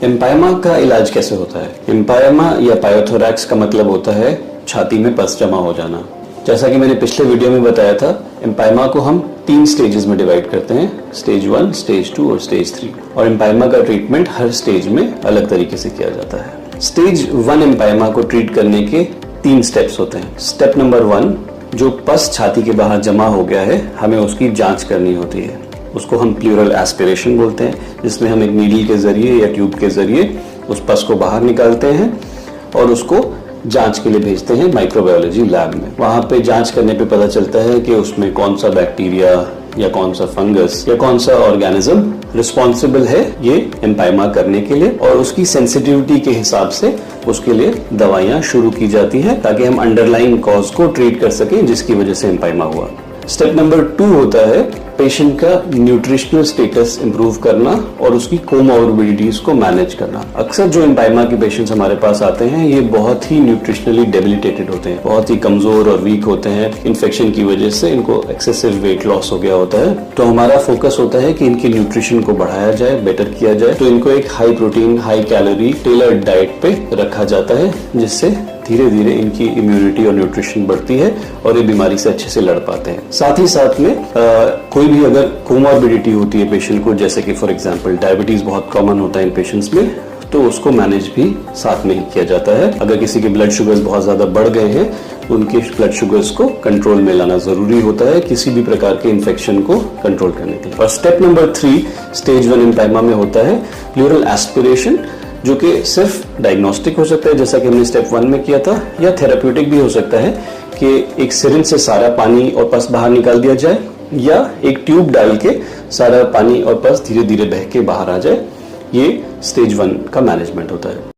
एम्पायमा का इलाज कैसे होता है? एम्पायमा या पायोथोरैक्स का मतलब होता है छाती में पस जमा हो जाना। जैसा कि मैंने पिछले वीडियो में बताया था, एम्पायमा को हम 3 स्टेजेस में डिवाइड करते हैं, स्टेज 1, स्टेज 2 और स्टेज 3। और एम्पायमा का ट्रीटमेंट हर स्टेज में अलग तरीके से किया जाता है। स्टेज 1 एम्पायमा को ट्रीट करने के 3 स्टेप्स होते हैं। स्टेप नंबर 1, जो पस छाती के बाहर जमा हो गया है, हमें उसकी जांच करनी होती है। उसको हम प्लूरल एस्पिरेशन बोलते हैं, जिसमें हम एक नीडल के जरिए या ट्यूब के जरिए उस पस को बाहर निकालते हैं और उसको जांच के लिए भेजते हैं माइक्रोबायोलॉजी लैब में। वहां पे जांच करने पे पता चलता है कि उसमें कौन सा बैक्टीरिया या कौन सा फंगस या कौन सा ऑर्गेनिज्म रिस्पॉन्सिबल है ये एम्पायमा करने के लिए, और उसकी सेंसिटिविटी के हिसाब से उसके लिए दवाइयां शुरू की जाती हैं ताकि हम अंडरलाइंग कॉज को ट्रीट कर सकें जिसकी वजह से एम्पायमा हुआ। स्टेप नंबर 2 होता है पेशेंट का न्यूट्रिशनल स्टेटस इंप्रूव करना और उसकी कोमॉर्बिडिटीज को मैनेज करना। अक्सर जो एम्पायमा के पेशेंट्स हमारे पास आते हैं, ये बहुत ही न्यूट्रिशनली डेबिलिटेटेड होते हैं, बहुत ही कमजोर और वीक होते हैं। इन्फेक्शन की वजह से इनको एक्सेसिव वेट लॉस हो गया होता है। तो हमारा फोकस होता है कि इनकी न्यूट्रिशन को बढ़ाया जाए, बेटर किया जाए। तो इनको एक high protein, high calorie, tailored diet पे रखा जाता है, जिससे धीरे धीरे इनकी इम्यूनिटी और न्यूट्रिशन बढ़ती है और ये बीमारी से अच्छे से लड़ पाते हैं। साथ ही साथ में कोई भी अगर कोमॉर्बिडिटी होती है पेशेंट को, जैसे कि फॉर एग्जांपल डायबिटीज बहुत कॉमन होता है इन पेशेंट्स में, तो उसको मैनेज भी साथ में ही किया जाता है। अगर किसी के ब्लड शुगर्स बहुत ज्यादा बढ़ गए हैं, उनके ब्लड शुगर्स को कंट्रोल में लाना जरूरी होता है किसी भी प्रकार के इन्फेक्शन को कंट्रोल करने के लिए। और स्टेप नंबर 3 स्टेज 1 एम्पायमा में होता है प्लूरल एस्पिरेशन, जो कि सिर्फ डायग्नोस्टिक हो सकता है जैसा कि हमने स्टेप 1 में किया था, या थेराप्यूटिक भी हो सकता है कि एक सिरिंज से सारा पानी और पस बाहर निकाल दिया जाए, या एक ट्यूब डाल के सारा पानी और पस धीरे धीरे बह के बाहर आ जाए। ये स्टेज 1 का मैनेजमेंट होता है।